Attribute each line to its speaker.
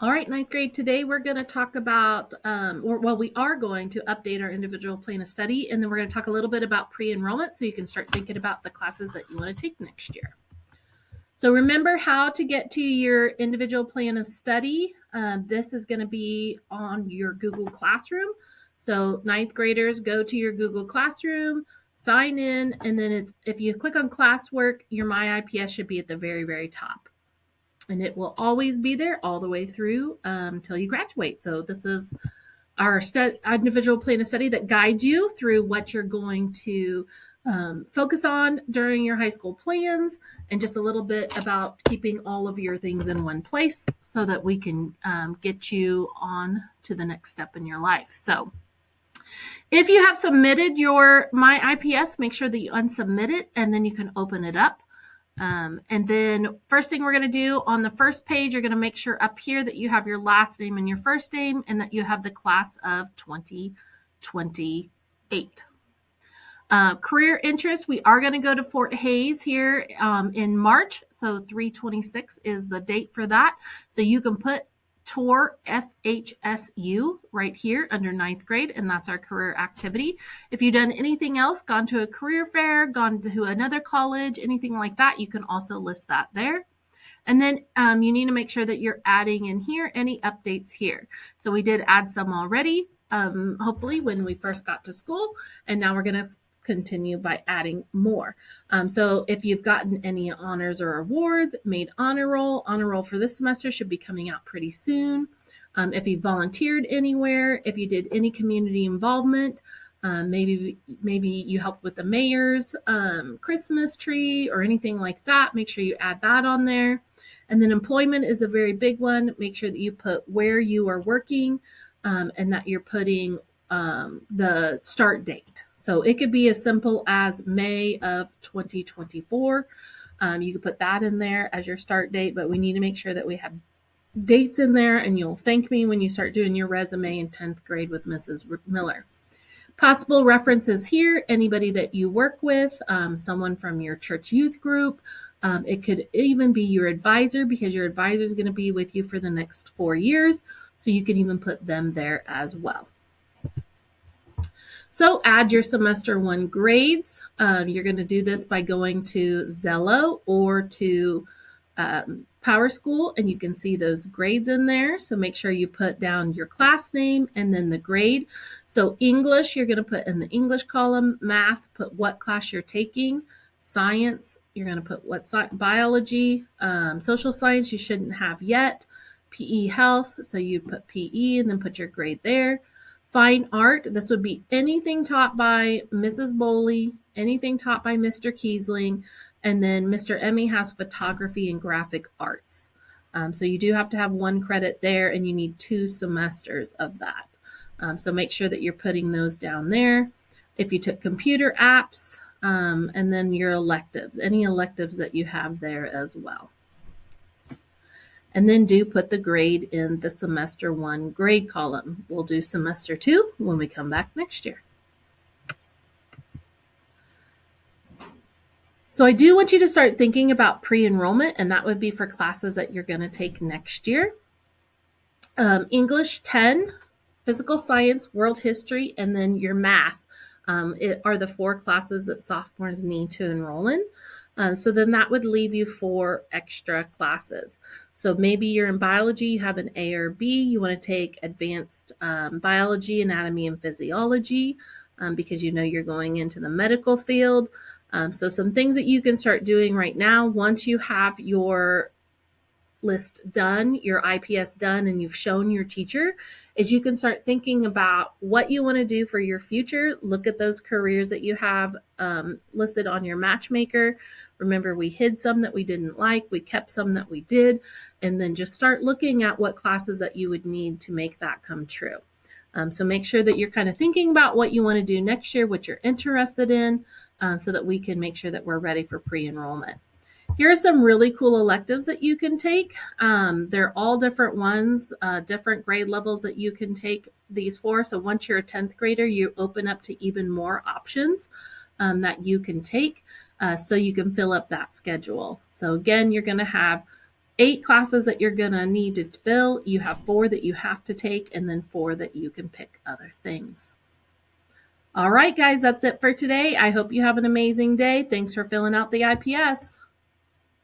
Speaker 1: All right, ninth grade, today we're going to talk about, we are going to update our individual plan of study, and then we're going to talk a little bit about pre-enrollment so you can start thinking about the classes that you want to take next year. So remember how to get to your individual plan of study. This is going to be on your Google Classroom. So ninth graders, go to your Google Classroom, sign in, and then if you click on classwork, your My IPS should be at the very, very top. And it will always be there all the way through until you graduate. So this is our individual plan of study that guides you through what you're going to focus on during your high school plans, and just a little bit about keeping all of your things in one place so that we can get you on to the next step in your life. So if you have submitted your My IPS, make sure that you unsubmit it, and then you can open it up. And then first thing we're going to do on the first page, you're going to make sure up here that you have your last name and your first name, and that you have the class of 2028. Career interest, we are going to go to Fort Hays here in March. So 3/26 is the date for that. So you can put tour FHSU right here under ninth grade, and that's our career activity. If you've done anything else, gone to a career fair, gone to another college, anything like that, you can also list that there. And then you need to make sure that you're adding in here any updates here. So we did add some already, hopefully when we first got to school, and now we're going to continue by adding more. So if you've gotten any honors or awards, made honor roll for this semester should be coming out pretty soon. If you volunteered anywhere, if you did any community involvement, maybe you helped with the mayor's Christmas tree or anything like that, make sure you add that on there. And then employment is a very big one. Make sure that you put where you are working and that you're putting the start date. So it could be as simple as May of 2024. You could put that in there as your start date, but we need to make sure that we have dates in there, and you'll thank me when you start doing your resume in 10th grade with Mrs. Miller. Possible references here, anybody that you work with, someone from your church youth group. It could even be your advisor, because your advisor is going to be with you for the next 4 years. So you can even put them there as well. So add your semester 1 grades. You're going to do this by going to Xello or to Power School, and you can see those grades in there. So make sure you put down your class name and then the grade. So English, you're going to put in the English column. Math, put what class you're taking. Science, you're going to put what biology. Social science, you shouldn't have yet. PE health, so you put PE and then put your grade there. Fine art, this would be anything taught by Mrs. Bowley, anything taught by Mr. Kiesling, and then Mr. Emmy has photography and graphic arts. So you do have to have 1 credit there, and you need 2 semesters of that. So make sure that you're putting those down there. If you took computer apps, and then your electives, any electives that you have there as well. And then do put the grade in the semester 1 grade column. We'll do semester 2 when we come back next year. So I do want you to start thinking about pre-enrollment, and that would be for classes that you're going to take next year. English 10, physical science, world history, and then your math are the 4 classes that sophomores need to enroll in. So then that would leave you 4 extra classes. So maybe you're in biology, you have an A or B, you want to take advanced biology, anatomy, and physiology because you know you're going into the medical field. So some things that you can start doing right now, once you have your list done, your IPS done, and you've shown your teacher, is you can start thinking about what you want to do for your future. Look at those careers that you have listed on your matchmaker. Remember, we hid some that we didn't like, we kept some that we did, and then just start looking at what classes that you would need to make that come true. So make sure that you're kind of thinking about what you want to do next year, what you're interested in, so that we can make sure that we're ready for pre-enrollment. Here are some really cool electives that you can take. They're all different ones, different grade levels that you can take these for. So once you're a 10th grader, you open up to even more options that you can take so you can fill up that schedule. So again, you're going to have 8 classes that you're going to need to fill. You have 4 that you have to take, and then 4 that you can pick other things. All right, guys, that's it for today. I hope you have an amazing day. Thanks for filling out the IPS.